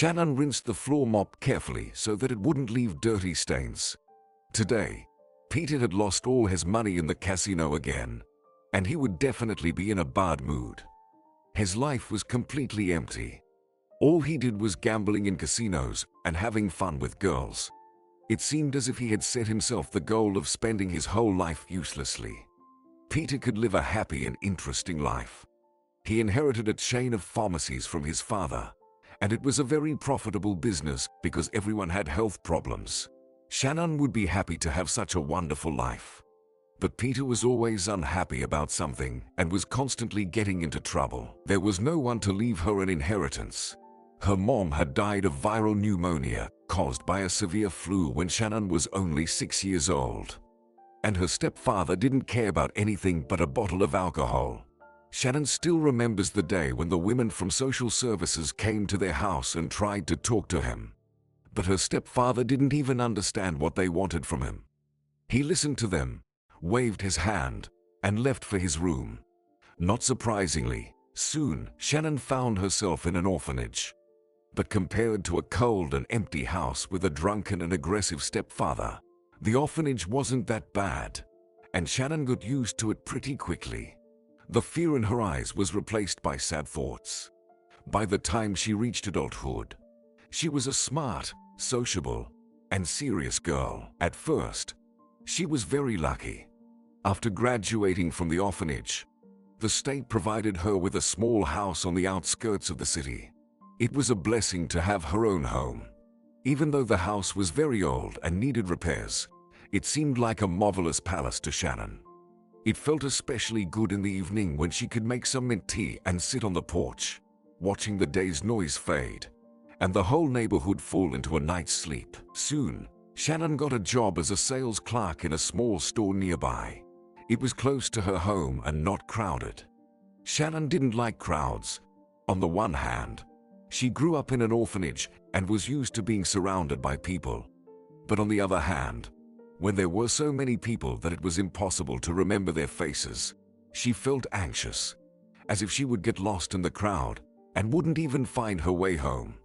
Shannon rinsed the floor mop carefully so that it wouldn't leave dirty stains. Today, Peter had lost all his money in the casino again, and he would definitely be in a bad mood. His life was completely empty. All he did was gambling in casinos and having fun with girls. It seemed as if he had set himself the goal of spending his whole life uselessly. Peter could live a happy and interesting life. He inherited a chain of pharmacies from his father, and it was a very profitable business because everyone had health problems. Shannon would be happy to have such a wonderful life. But Peter was always unhappy about something and was constantly getting into trouble. There was no one to leave her an inheritance. Her mom had died of viral pneumonia caused by a severe flu when Shannon was only 6 years old. And her stepfather didn't care about anything but a bottle of alcohol. Shannon still remembers the day when the women from social services came to their house and tried to talk to him. But her stepfather didn't even understand what they wanted from him. He listened to them, waved his hand, and left for his room. Not surprisingly, soon Shannon found herself in an orphanage. But compared to a cold and empty house with a drunken and aggressive stepfather, the orphanage wasn't that bad, and Shannon got used to it pretty quickly. The fear in her eyes was replaced by sad thoughts. By the time she reached adulthood, she was a smart, sociable, and serious girl. At first, she was very lucky. After graduating from the orphanage, the state provided her with a small house on the outskirts of the city. It was a blessing to have her own home. Even though the house was very old and needed repairs, it seemed like a marvelous palace to Shannon. It felt especially good in the evening when she could make some mint tea and sit on the porch, watching the day's noise fade, and the whole neighborhood fall into a night's sleep. Soon, Shannon got a job as a sales clerk in a small store nearby. It was close to her home and not crowded. Shannon didn't like crowds. On the one hand, she grew up in an orphanage and was used to being surrounded by people. But on the other hand, when there were so many people that it was impossible to remember their faces, she felt anxious, as if she would get lost in the crowd and wouldn't even find her way home.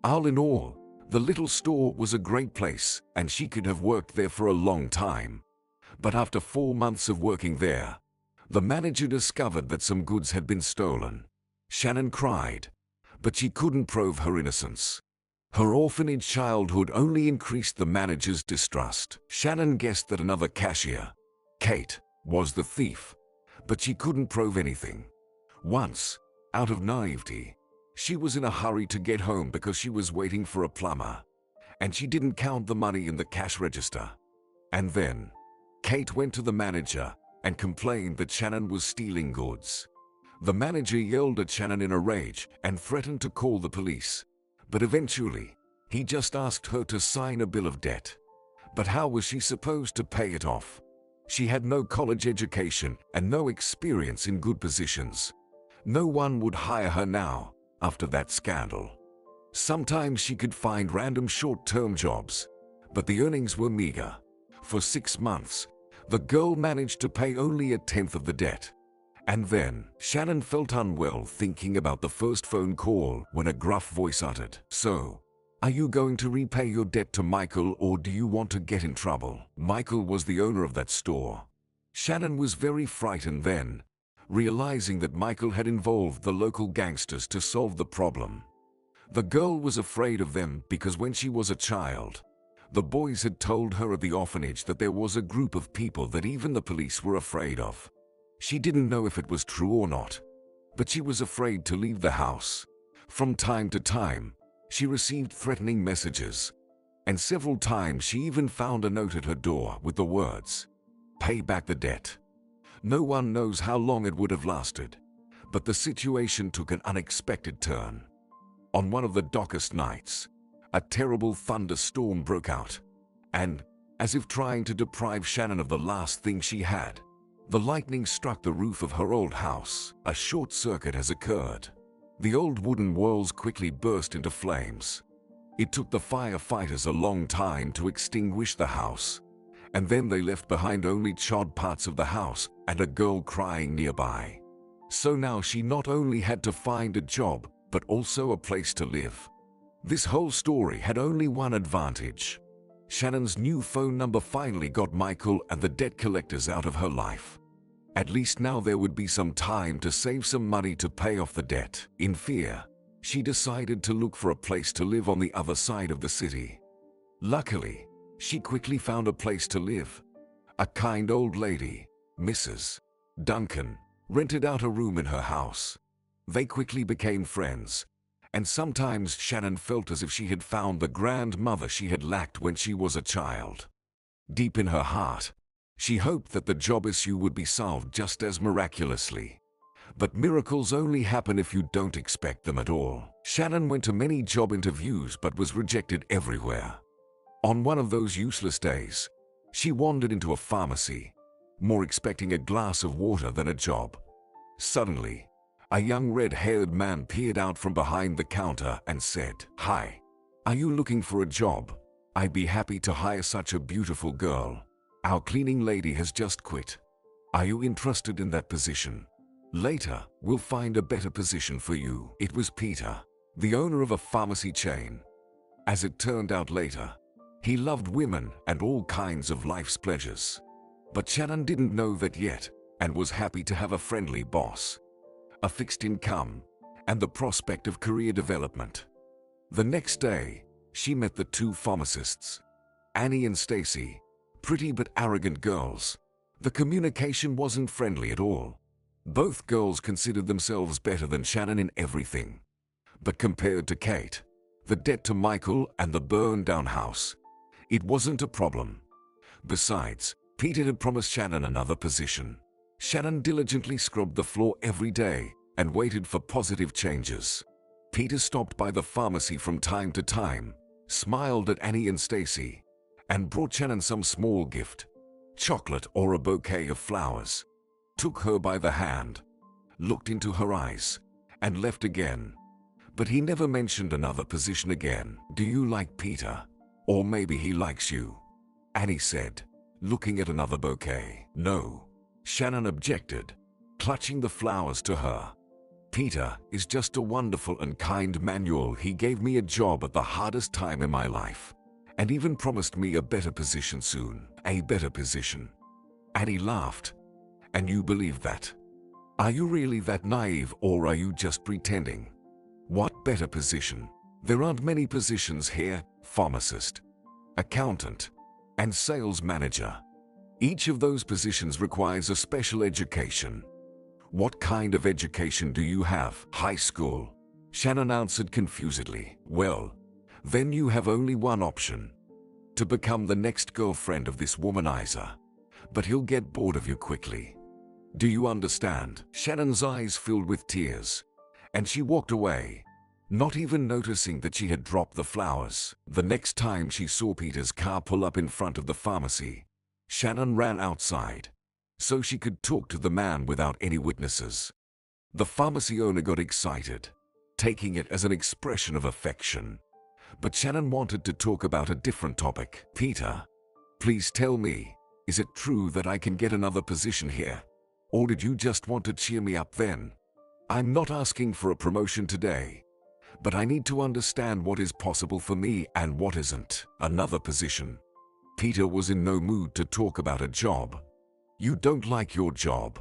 All in all, the little store was a great place and she could have worked there for a long time. But after 4 months of working there, the manager discovered that some goods had been stolen. Shannon cried, but she couldn't prove her innocence. Her orphanage childhood only increased the manager's distrust. Shannon guessed that another cashier, Kate, was the thief, but she couldn't prove anything. Once, out of naivety, she was in a hurry to get home because she was waiting for a plumber, and she didn't count the money in the cash register. And then, Kate went to the manager and complained that Shannon was stealing goods. The manager yelled at Shannon in a rage and threatened to call the police. But eventually, he just asked her to sign a bill of debt. But how was she supposed to pay it off? She had no college education and no experience in good positions. No one would hire her now, after that scandal. Sometimes she could find random short-term jobs, but the earnings were meager. For 6 months, the girl managed to pay only 1/10 of the debt. And then, Shannon felt unwell thinking about the first phone call when a gruff voice uttered, "So, are you going to repay your debt to Michael or do you want to get in trouble?" Michael was the owner of that store. Shannon was very frightened then, realizing that Michael had involved the local gangsters to solve the problem. The girl was afraid of them because when she was a child, the boys had told her at the orphanage that there was a group of people that even the police were afraid of. She didn't know if it was true or not, but she was afraid to leave the house. From time to time, she received threatening messages, and several times she even found a note at her door with the words, "Pay back the debt." No one knows how long it would have lasted, but the situation took an unexpected turn. On one of the darkest nights, a terrible thunderstorm broke out, and, as if trying to deprive Shannon of the last thing she had, the lightning struck the roof of her old house. A short circuit has occurred. The old wooden walls quickly burst into flames. It took the firefighters a long time to extinguish the house, and then they left behind only charred parts of the house and a girl crying nearby. So now she not only had to find a job, but also a place to live. This whole story had only one advantage. Shannon's new phone number finally got Michael and the debt collectors out of her life. At least now there would be some time to save some money to pay off the debt. In fear, she decided to look for a place to live on the other side of the city. Luckily, she quickly found a place to live. A kind old lady, Mrs. Duncan, rented out a room in her house. They quickly became friends, and sometimes Shannon felt as if she had found the grandmother she had lacked when she was a child. Deep in her heart, she hoped that the job issue would be solved just as miraculously. But miracles only happen if you don't expect them at all. Shannon went to many job interviews but was rejected everywhere. On one of those useless days, she wandered into a pharmacy, more expecting a glass of water than a job. Suddenly, a young red-haired man peered out from behind the counter and said, "Hi, are you looking for a job? I'd be happy to hire such a beautiful girl. Our cleaning lady has just quit. Are you interested in that position? Later, we'll find a better position for you." It was Peter, the owner of a pharmacy chain. As it turned out later, he loved women and all kinds of life's pleasures. But Shannon didn't know that yet and was happy to have a friendly boss, a fixed income, and the prospect of career development. The next day, she met the two pharmacists, Annie and Stacy, pretty but arrogant girls. The communication wasn't friendly at all. Both girls considered themselves better than Shannon in everything. But compared to Kate, the debt to Michael and the burned-down house, it wasn't a problem. Besides, Peter had promised Shannon another position. Shannon diligently scrubbed the floor every day and waited for positive changes. Peter stopped by the pharmacy from time to time, smiled at Annie and Stacy, and brought Shannon some small gift, chocolate or a bouquet of flowers, took her by the hand, looked into her eyes, and left again. But he never mentioned another position again. "Do you like Peter? Or maybe he likes you?" Annie said, looking at another bouquet. "No," Shannon objected, clutching the flowers to her. "Peter is just a wonderful and kind man. He gave me a job at the hardest time in my life, and even promised me a better position soon." "A better position?" Annie laughed. "And you believe that? Are you really that naive, or are you just pretending? What better position? There aren't many positions here: pharmacist, accountant, and sales manager. Each of those positions requires a special education." "What kind of education do you have?" "High school," Shannon answered confusedly. "Well, then you have only one option: to become the next girlfriend of this womanizer. But he'll get bored of you quickly. Do you understand?" Shannon's eyes filled with tears, and she walked away, not even noticing that she had dropped the flowers. The next time she saw Peter's car pull up in front of the pharmacy, Shannon ran outside, so she could talk to the man without any witnesses. The pharmacy owner got excited, taking it as an expression of affection. But Shannon wanted to talk about a different topic. "Peter, please tell me, is it true that I can get another position here? Or did you just want to cheer me up then? I'm not asking for a promotion today, but I need to understand what is possible for me and what isn't." "Another position?" Peter was in no mood to talk about a job. "You don't like your job,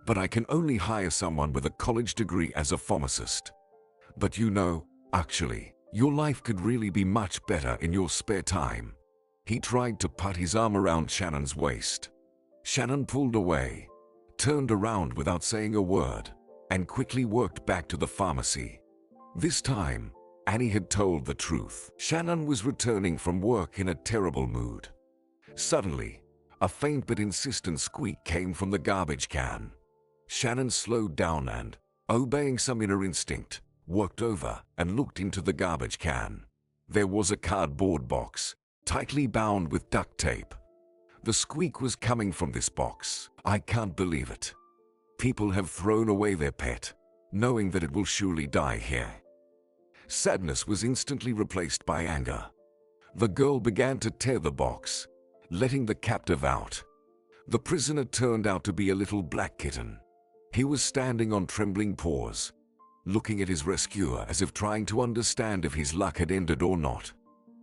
but I can only hire someone with a college degree as a pharmacist. But you know, actually, your life could really be much better in your spare time." He tried to put his arm around Shannon's waist. Shannon pulled away, turned around without saying a word, and quickly walked back to the pharmacy. This time, Annie had told the truth. Shannon was returning from work in a terrible mood. Suddenly, a faint but insistent squeak came from the garbage can. Shannon slowed down and, obeying some inner instinct, walked over and looked into the garbage can. There was a cardboard box, tightly bound with duct tape. The squeak was coming from this box. "I can't believe it. People have thrown away their pet, knowing that it will surely die here." Sadness was instantly replaced by anger. The girl began to tear the box, letting the captive out. The prisoner turned out to be a little black kitten. He was standing on trembling paws, looking at his rescuer as if trying to understand if his luck had ended or not.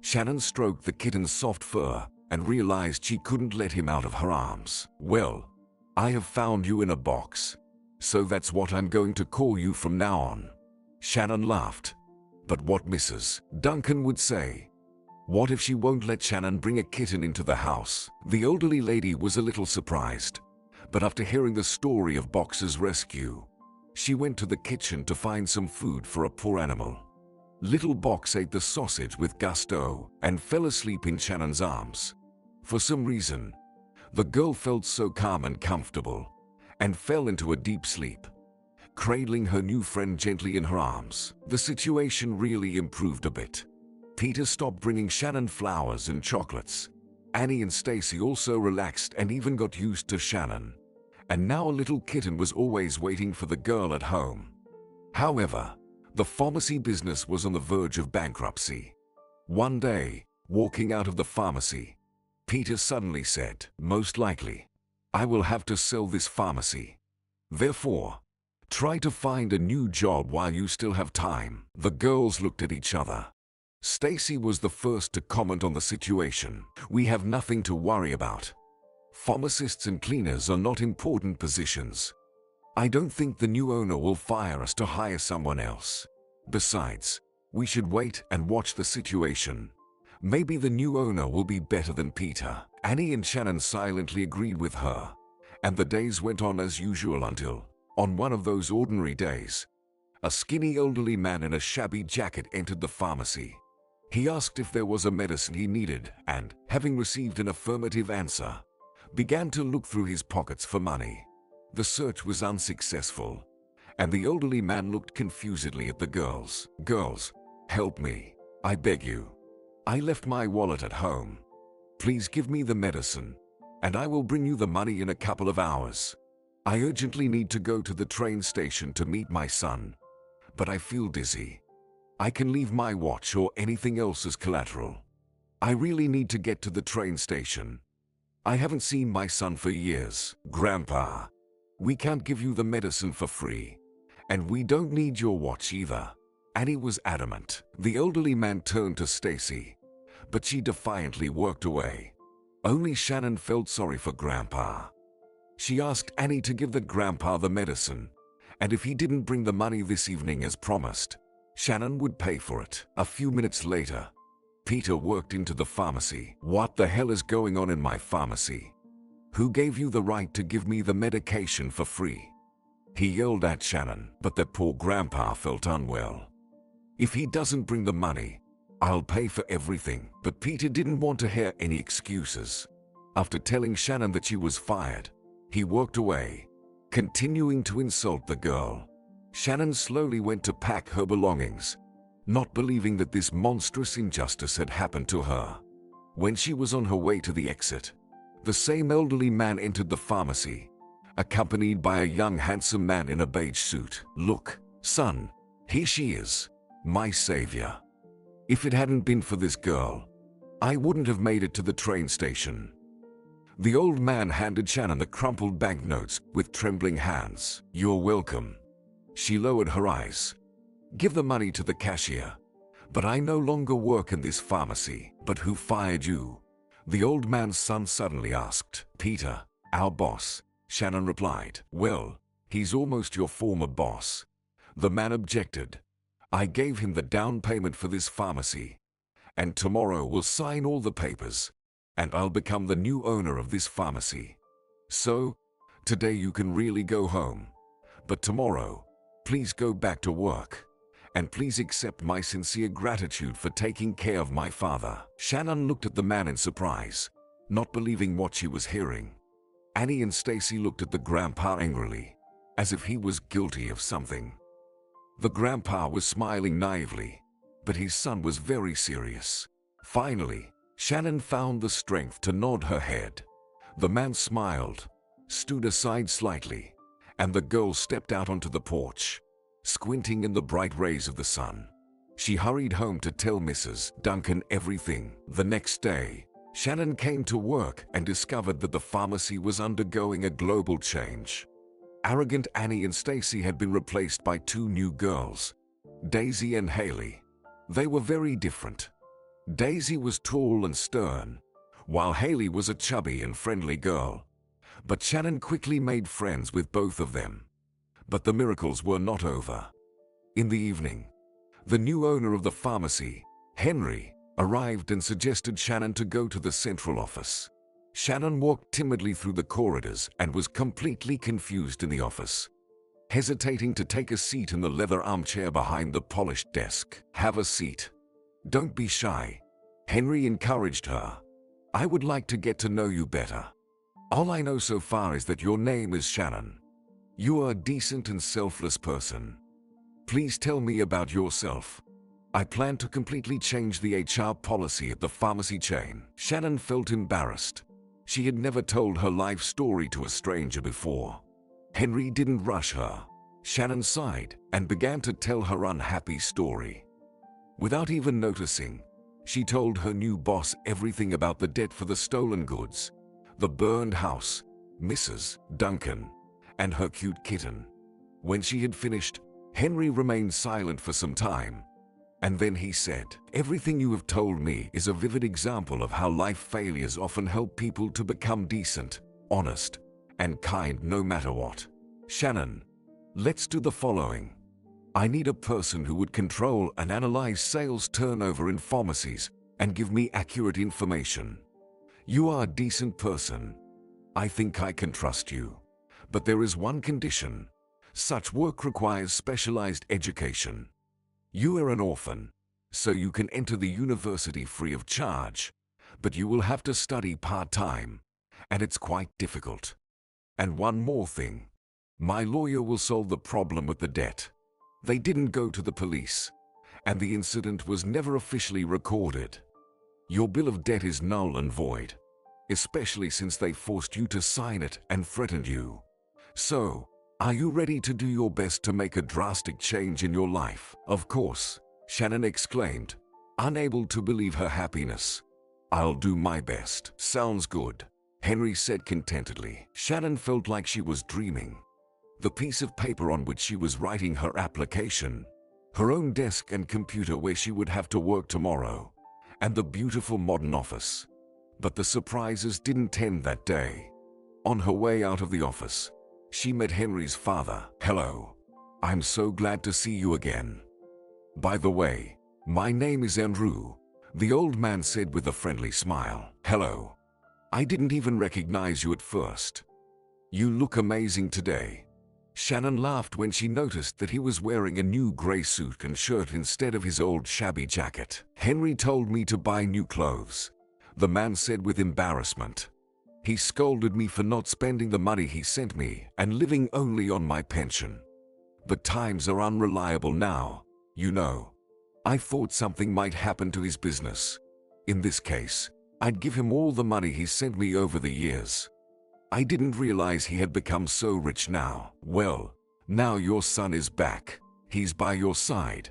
Shannon stroked the kitten's soft fur and realized she couldn't let him out of her arms. "Well, I have found you in a box, so that's what I'm going to call you from now on." Shannon laughed. But what Mrs. Duncan would say? What if she won't let Shannon bring a kitten into the house? The elderly lady was a little surprised, but after hearing the story of Box's rescue, she went to the kitchen to find some food for a poor animal. Little Box ate the sausage with gusto and fell asleep in Shannon's arms. For some reason, the girl felt so calm and comfortable and fell into a deep sleep, cradling her new friend gently in her arms. The situation really improved a bit. Peter stopped bringing Shannon flowers and chocolates. Annie and Stacy also relaxed and even got used to Shannon. And now a little kitten was always waiting for the girl at home. However, the pharmacy business was on the verge of bankruptcy. One day, walking out of the pharmacy, Peter suddenly said, "Most likely, I will have to sell this pharmacy. Therefore, try to find a new job while you still have time." The girls looked at each other. Stacy was the first to comment on the situation. "We have nothing to worry about. Pharmacists and cleaners are not important positions. I don't think the new owner will fire us to hire someone else. Besides, we should wait and watch the situation. Maybe the new owner will be better than Peter." Annie and Shannon silently agreed with her, and the days went on as usual until, on one of those ordinary days, a skinny elderly man in a shabby jacket entered the pharmacy. He asked if there was a medicine he needed and, having received an affirmative answer, began to look through his pockets for money. The search was unsuccessful, and the elderly man looked confusedly at the girls. "Girls, help me, I beg you. I left my wallet at home. Please give me the medicine, and I will bring you the money in a couple of hours. I urgently need to go to the train station to meet my son, but I feel dizzy. I can leave my watch or anything else as collateral. I really need to get to the train station. I haven't seen my son for years." "Grandpa, we can't give you the medicine for free, and we don't need your watch either." Annie was adamant. The elderly man turned to Stacy, but she defiantly worked away. Only Shannon felt sorry for Grandpa. She asked Annie to give the grandpa the medicine, and if he didn't bring the money this evening as promised, Shannon would pay for it. A few minutes later, Peter worked into the pharmacy. "What the hell is going on in my pharmacy? Who gave you the right to give me the medication for free?" he yelled at Shannon. But the poor grandpa felt unwell. "If he doesn't bring the money, I'll pay for everything." But Peter didn't want to hear any excuses. After telling Shannon that she was fired, he walked away, continuing to insult the girl. Shannon slowly went to pack her belongings, not believing that this monstrous injustice had happened to her. When she was on her way to the exit, the same elderly man entered the pharmacy, accompanied by a young handsome man in a beige suit. "Look, son, here she is, my savior. If it hadn't been for this girl, I wouldn't have made it to the train station." The old man handed Shannon the crumpled banknotes with trembling hands. "You're welcome." She lowered her eyes. "Give the money to the cashier. But I no longer work in this pharmacy." "But who fired you?" the old man's son suddenly asked. "Peter, our boss," Shannon replied. "Well, he's almost your former boss." The man objected. "I gave him the down payment for this pharmacy, and tomorrow we'll sign all the papers, and I'll become the new owner of this pharmacy. So, today you can really go home. But tomorrow, please go back to work. And please accept my sincere gratitude for taking care of my father." Shannon looked at the man in surprise, not believing what she was hearing. Annie and Stacy looked at the grandpa angrily, as if he was guilty of something. The grandpa was smiling naively, but his son was very serious. Finally, Shannon found the strength to nod her head. The man smiled, stood aside slightly, and the girl stepped out onto the porch, squinting in the bright rays of the sun. She hurried home to tell Mrs. Duncan everything. The next day, Shannon came to work and discovered that the pharmacy was undergoing a global change. Arrogant Annie and Stacy had been replaced by two new girls, Daisy and Haley. They were very different. Daisy was tall and stern, while Haley was a chubby and friendly girl. But Shannon quickly made friends with both of them. But the miracles were not over. In the evening, the new owner of the pharmacy, Henry, arrived and suggested Shannon to go to the central office. Shannon walked timidly through the corridors and was completely confused in the office, hesitating to take a seat in the leather armchair behind the polished desk. "Have a seat. Don't be shy," Henry encouraged her. "I would like to get to know you better. All I know so far is that your name is Shannon. You are a decent and selfless person. Please tell me about yourself. I plan to completely change the HR policy at the pharmacy chain." Shannon felt embarrassed. She had never told her life story to a stranger before. Henry didn't rush her. Shannon sighed and began to tell her unhappy story. Without even noticing, she told her new boss everything about the debt for the stolen goods, the burned house, Mrs. Duncan, and her cute kitten. When she had finished, Henry remained silent for some time, and then he said, "Everything you have told me is a vivid example of how life failures often help people to become decent, honest, and kind no matter what. Shannon, let's do the following. I need a person who would control and analyze sales turnover in pharmacies and give me accurate information. You are a decent person. I think I can trust you. But there is one condition. Such work requires specialized education. You are an orphan, so you can enter the university free of charge, but you will have to study part-time, and it's quite difficult. And one more thing. My lawyer will solve the problem with the debt. They didn't go to the police, and the incident was never officially recorded. Your bill of debt is null and void, especially since they forced you to sign it and threatened you. So, are you ready to do your best to make a drastic change in your life?" "Of course," Shannon exclaimed, unable to believe her happiness. "I'll do my best." "Sounds good," Henry said contentedly. Shannon felt like she was dreaming. The piece of paper on which she was writing her application, her own desk and computer where she would have to work tomorrow, and the beautiful modern office. But the surprises didn't end that day. On her way out of the office, she met Henry's father. "Hello. I'm so glad to see you again. By the way, my name is Andrew," the old man said with a friendly smile. "Hello. I didn't even recognize you at first. You look amazing today." Shannon laughed when she noticed that he was wearing a new gray suit and shirt instead of his old shabby jacket. "Henry told me to buy new clothes," the man said with embarrassment. "He scolded me for not spending the money he sent me and living only on my pension. But times are unreliable now, you know. I thought something might happen to his business. In this case, I'd give him all the money he sent me over the years. I didn't realize he had become so rich now. Well, now your son is back. He's by your side,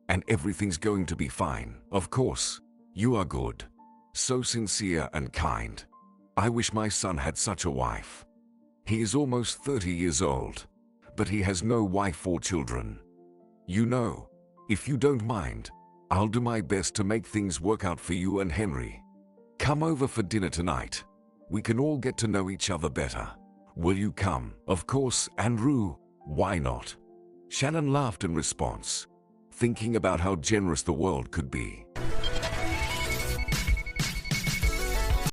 and everything's going to be fine. Of course, you are good, so sincere and kind. I wish my son had such a wife. He is almost 30 years old, but he has no wife or children. You know, if you don't mind, I'll do my best to make things work out for you and Henry. Come over for dinner tonight. We can all get to know each other better. Will you come?" "Of course, Andrew. Why not?" Shannon laughed in response, thinking about how generous the world could be.